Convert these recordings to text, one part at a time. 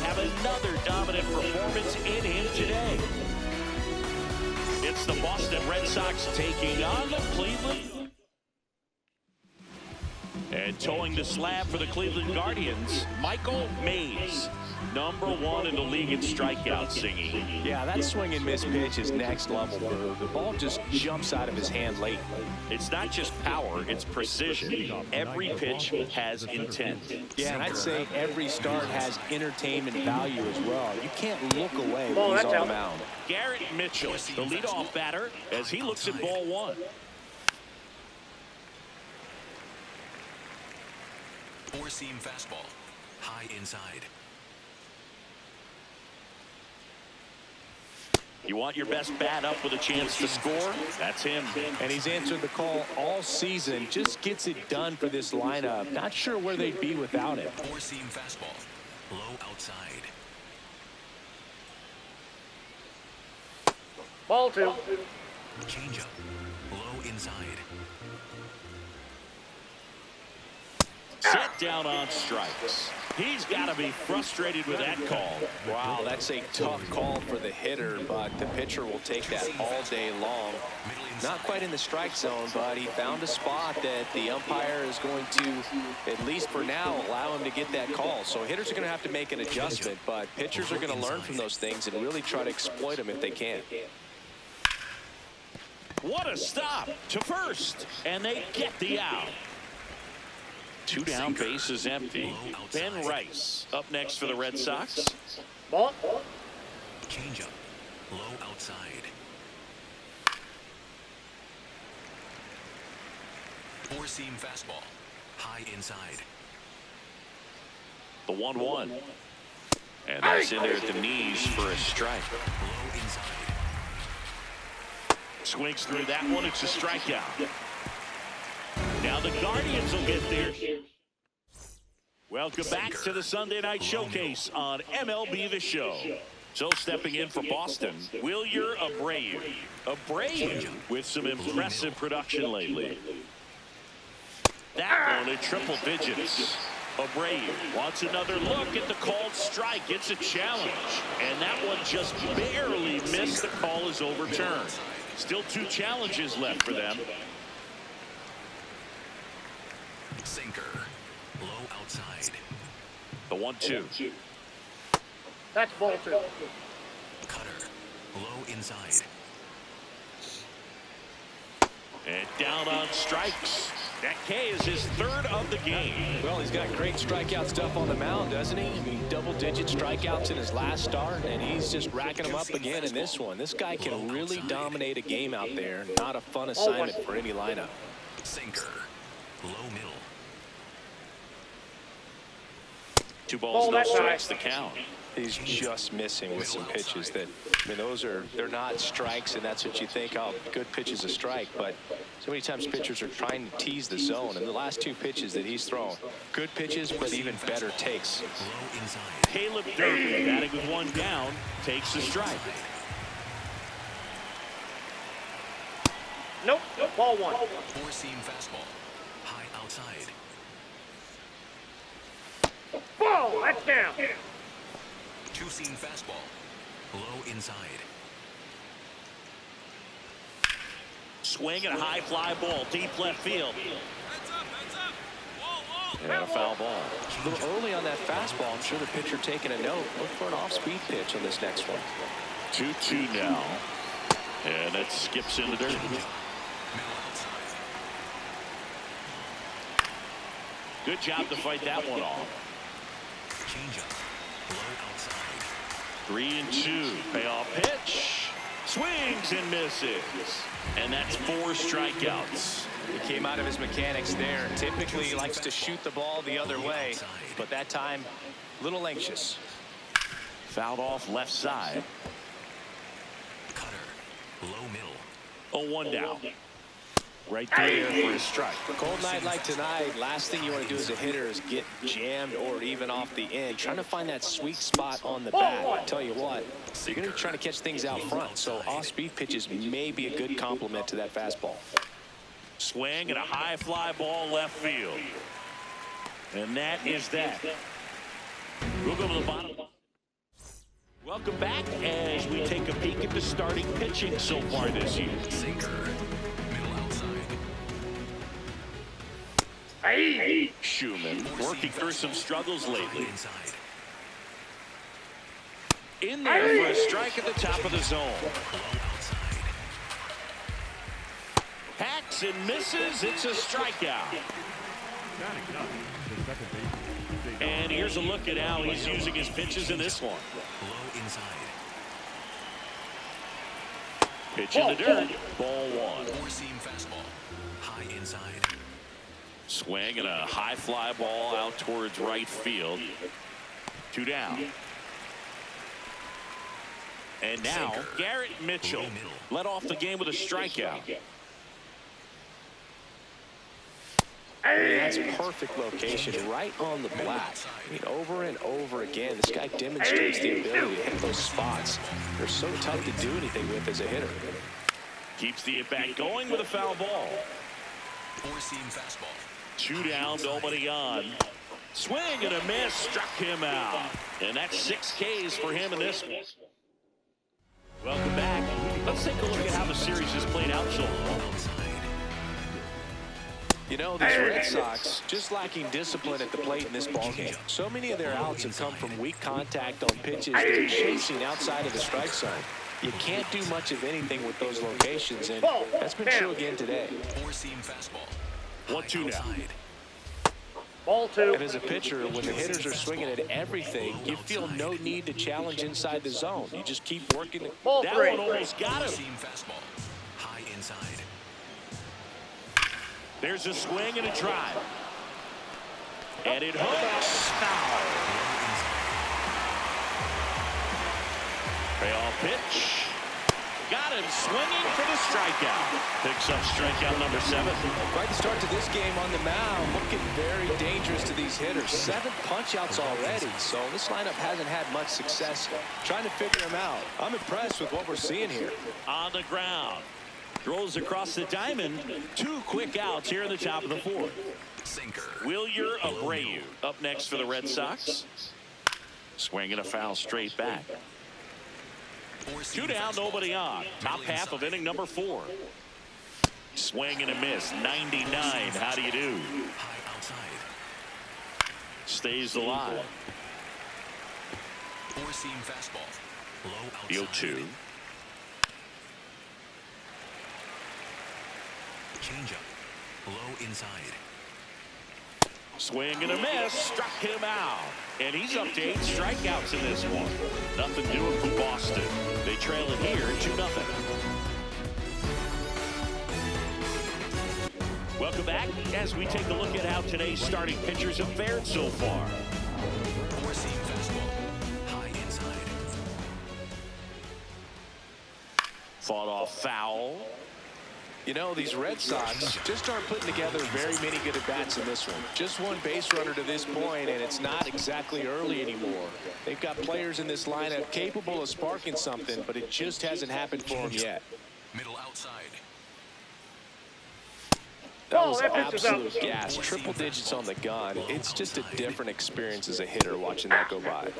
have another dominant performance in him today. It's the Boston Red Sox taking on the Cleveland. And towing the slab for the Cleveland Guardians, Michael Mays, #1 in the league in strikeouts, singing. Yeah, that swing and miss pitch is next level. The ball just jumps out of his hand late. It's not just power, it's precision. Every pitch has intent. Yeah, and I'd say every start has entertainment value as well. You can't look away when he's on the mound. Garrett Mitchell, the leadoff batter, as he looks at ball one. Four-seam fastball, high inside. You want your best bat up with a chance to score? That's him. And he's answered the call all season. Just gets it done for this lineup. Not sure where they'd be without it. Four-seam fastball, low outside. Ball two. Changeup, low inside. Set down on strikes. He's got to be frustrated with that call. Wow, that's a tough call for the hitter, but the pitcher will take that all day long. Not quite in the strike zone, but he found a spot that the umpire is going to, at least for now, allow him to get that call. So hitters are going to have to make an adjustment, but pitchers are going to learn from those things and really try to exploit them if they can. What a stop to first, and they get the out. Two down, bases empty. Ben Rice up next for the Red Sox. Ball. Changeup, low outside. Four-seam fastball, high inside. The 1-1. And that's in there at the knees for a strike. Low inside. Swings through that one. It's a strikeout. Now the Guardians will get there. Welcome back to the Sunday Night Showcase on MLB The Show. So stepping in for Boston, Wilyer Abreu. Abreu with some impressive production lately. That one in triple digits. Abreu wants another look at the called strike. It's a challenge. And that one just barely missed. The call is overturned. Still two challenges left for them. Sinker, low outside. The 1-2. That's ball two. Cutter, low inside. And down on strikes. That K is his third of the game. Well, he's got great strikeout stuff on the mound, doesn't he? I mean, double-digit strikeouts in his last start, and he's just racking them up again in this one. This guy can really dominate a game out there. Not a fun assignment for any lineup. Sinker, low middle. 2 balls, no strikes, the count. He's just missing with some pitches that, I mean, they're not strikes, and that's what you think, oh, good pitch is a strike, but so many times pitchers are trying to tease the zone, and the last 2 pitches that he's thrown, good pitches, but even better takes. Low inside. Caleb Durkee batting with 1 down, takes the strike. Nope. Ball one. Four-seam fastball, high outside. Ball. That's down. Two-seam fastball, low inside. Swing and a high fly ball, deep left field. And a foul ball. A little early on that fastball. I'm sure the pitcher taking a note. Look for an off-speed pitch on this next one. 2-2 now. And that skips in the dirt. Good job to fight that one off. Changeup, low outside. 3-2. Payoff pitch. Swings and misses. And that's 4 strikeouts. He came out of his mechanics there. Typically he likes to shoot the ball the other way, but that time a little anxious. Fouled off left side. Cutter, low middle. Oh, 1 down. Right there for his strike. Cold night like tonight, last thing you want to do as a hitter is get jammed or even off the end. Trying to find that sweet spot on the bat. I tell you what, you're going to be trying to catch things out front, so off-speed pitches may be a good complement to that fastball. Swing and a high fly ball left field. And that is that. We'll go to the bottom. Welcome back as we take a peek at the starting pitching so far this year. Sinker. Middle outside. Hey. Schumann working through some struggles lately. Inside. In there for a strike at the top of the zone. Low outside. Hacks and misses. It's a strikeout. And here's a look at how he's using his pitches in this one. Low inside. Pitch in the dirt. Ball one. Four-seam fastball. High inside. Swing and a high fly ball out towards right field. 2 down. And now Garrett Mitchell led off the game with a strikeout. That's perfect location, right on the black. I mean, over and over again, this guy demonstrates the ability to hit those spots. They're so tough to do anything with as a hitter. Keeps the at-bat going with a foul ball. Four-seam fastball. 2 down, nobody on. Swing and a miss, struck him out. And that's 6 Ks for him in this one. Welcome back. Let's take a look at how the series has played out so far. You know, these Red Sox just lacking discipline at the plate in this ballgame. So many of their outs have come from weak contact on pitches they're chasing outside of the strike zone. You can't do much of anything with those locations, and that's been true again today. Four-seam fastball. 1-2 now. Ball 2. And as a pitcher, when the hitters are swinging at everything, you feel no need to challenge inside the zone. You just keep working. Ball That 3. one almost got him. Four-seam fastball. High inside. There's a swing and a drive. And it hooks. Foul. Payoff pitch. Got him swinging for the strikeout. Picks up strikeout number 7. Right to start to this game on the mound, looking very dangerous to these hitters. 7 punch-outs already, so this lineup hasn't had much success trying to figure them out. I'm impressed with what we're seeing here. On the ground. Throws across the diamond. 2 quick outs here in the top of the 4th. Sinker. Wilyer Abreu up next for the Red Sox. Swinging a foul straight back. 2 down, nobody on. Top half of inning number 4. Swing and a miss. 99. How do you do? High outside. Stays alive. Four-seam fastball. Low outside. The 0-2. Changeup. Low inside. Swing and a miss. Struck him out. And he's up to 8 strikeouts in this one. Nothing doing for Boston. They trail it here 2-0. Welcome back as we take a look at how today's starting pitchers have fared so far. Four-seam fastball. High inside. Fought off foul. You know, these Red Sox just aren't putting together very many good at-bats in this one. Just 1 base runner to this point, and it's not exactly early anymore. They've got players in this lineup capable of sparking something, but it just hasn't happened for them yet. Middle outside. That was that pitch is out. absolute gas. Triple digits on the gun. It's just a different experience as a hitter watching that go by.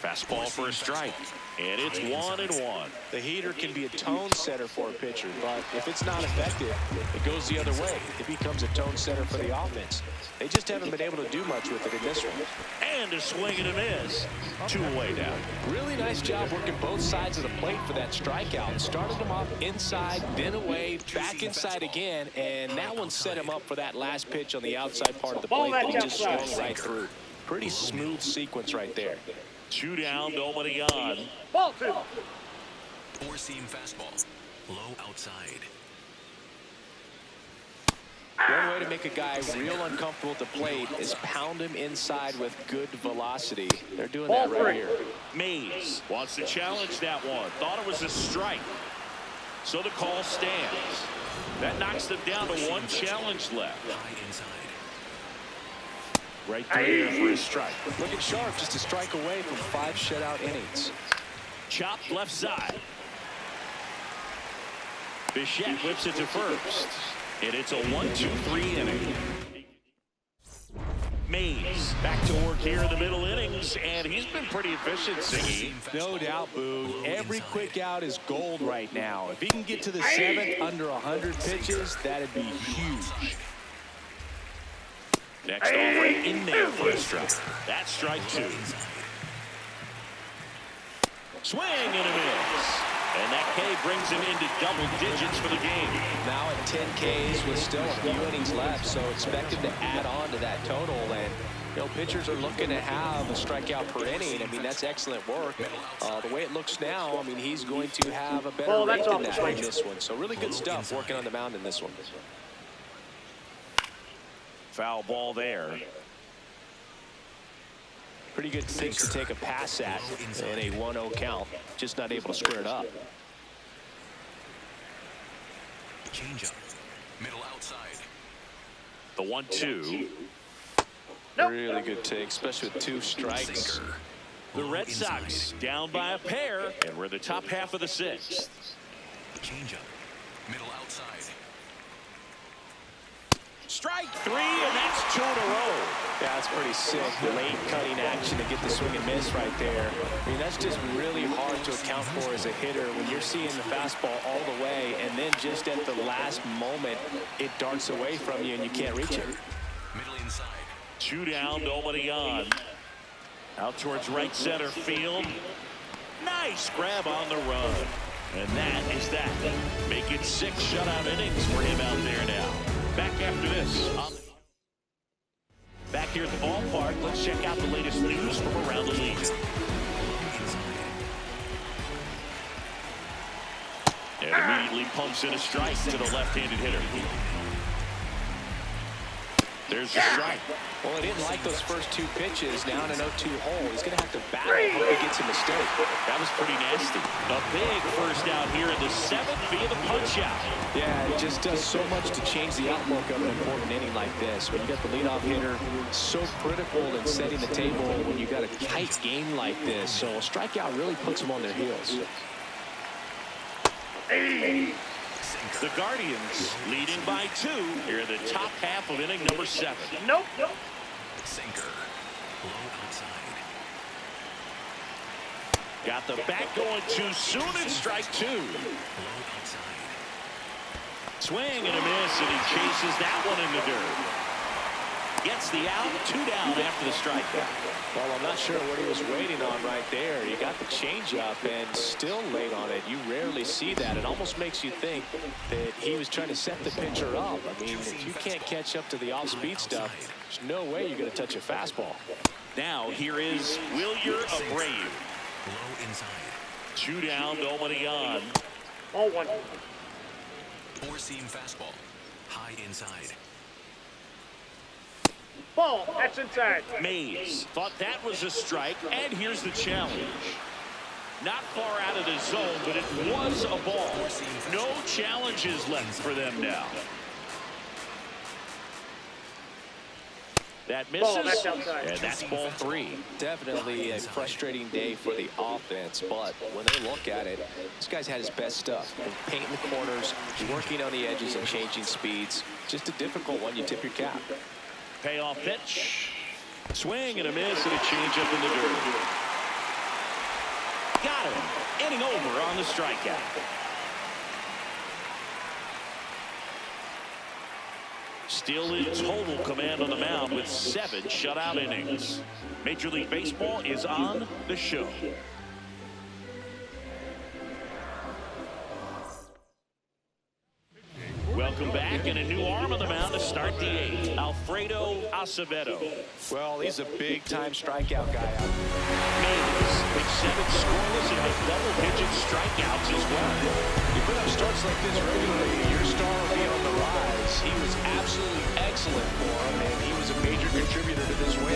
Fastball for a strike. And it's 1-1. The heater can be a tone setter for a pitcher, but if it's not effective, it goes the other way. It becomes a tone setter for the offense. They just haven't been able to do much with it in this one. And a swing and a miss. 2 away now. Really nice job working both sides of the plate for that strikeout. Started him off inside, then away, back inside again, and that one set him up for that last pitch on the outside part of the plate that he just swung right through. Pretty smooth sequence right there. 2 down, nobody on. Ball 2. Four-seam fastball. Low outside. One way to make a guy real uncomfortable at the plate is pound him inside with good velocity. They're doing that right here. Mays wants to challenge that one. Thought it was a strike. So the call stands. That knocks them down to 1 challenge left. High inside. Right there for his strike. Looking sharp, just a strike away from 5 shutout innings. Chopped left side. Bichette whips it to first. And it's a 1-2-3 inning. Mays back to work here in the middle innings, and he's been pretty efficient, Siggy. No doubt, Boo. Every quick out is gold right now. If he can get to the 7th under 100 pitches, that'd be huge. Next offering in there for a strike. That's strike 2. Swing and a miss. And that K brings him into double digits for the game. Now at 10 Ks with still a few innings left, so expect him to add on to that total. And, you know, pitchers are looking to have a strikeout per inning. I mean, that's excellent work. The way it looks now, I mean, he's going to have a better rate than that in this one. So really good stuff working on the mound in this one. Foul ball there. Pretty good things to take a pass at in a 1-0 count. Just not able to square it up. Changeup. Middle outside. The 1-2. Nope. Really good take, especially with 2 strikes. Sinker. The Red Sox down by a pair, and we're in the top half of the 6th. Changeup. Middle outside. Strike 3, and that's 2 in a row. Yeah, that's pretty sick. Late cutting action to get the swing and miss right there. I mean, that's just really hard to account for as a hitter when you're seeing the fastball all the way, and then just at the last moment, it darts away from you and you can't reach it. Middle inside. 2 down, nobody on. Out towards right center field. Nice grab on the run. And that is that. Make it 6 shutout innings for him out there now. Back after this. Back here at the ballpark, let's check out the latest news from around the league. And immediately pumps in a strike to the left-handed hitter. There's the strike. Well, he didn't like those first 2 pitches. Now in an 0-2 hole, he's going to have to battle if he gets a mistake. That was pretty nasty. A big first out here in the 7th via the punch-out. Yeah, it just does so much to change the outlook of an important inning like this. When you got the leadoff hitter, so critical in setting the table when you got a tight game like this. So a strikeout really puts them on their heels. The Guardians leading by 2 here in the top half of inning number 7. Nope. Sinker. Low outside. Got the bat going too soon and strike 2. Low outside. Swing and a miss, and he chases that one in the dirt. Gets the out, 2 down after the strikeout. Well, I'm not sure what he was waiting on right there. He got the changeup and still late on it. You rarely see that. It almost makes you think that he was trying to set the pitcher up. I mean, if you can't catch up to the off-speed stuff, there's no way you're going to touch a fastball. Now here is Wilyer Abreu. Low inside. 2 down, nobody on. Ball 1. 4-seam fastball. High inside. Ball. That's inside. Mays thought that was a strike, and here's the challenge. Not far out of the zone, but it was a ball. No challenges left for them now. That misses, that's outside. and that's ball 3. Definitely a frustrating day for the offense, but when they look at it, this guy's had his best stuff. Painting the corners, working on the edges and changing speeds. Just a difficult one. You tip your cap. Payoff pitch. Swing and a miss, and a changeup in the dirt. Got him. Inning over on the strikeout. Still in total command on the mound with 7 shutout innings. Major League Baseball is on the show. Welcome back, and a new arm on the mound to start the 8th. Alfredo Acevedo. Well, he's a big-time strikeout guy out there. Mays with 7 scoreless and with double-digit strikeouts as well. You put up starts like this regularly, your star will be on the rise. He was absolutely excellent for him, and he was a major contributor to this win.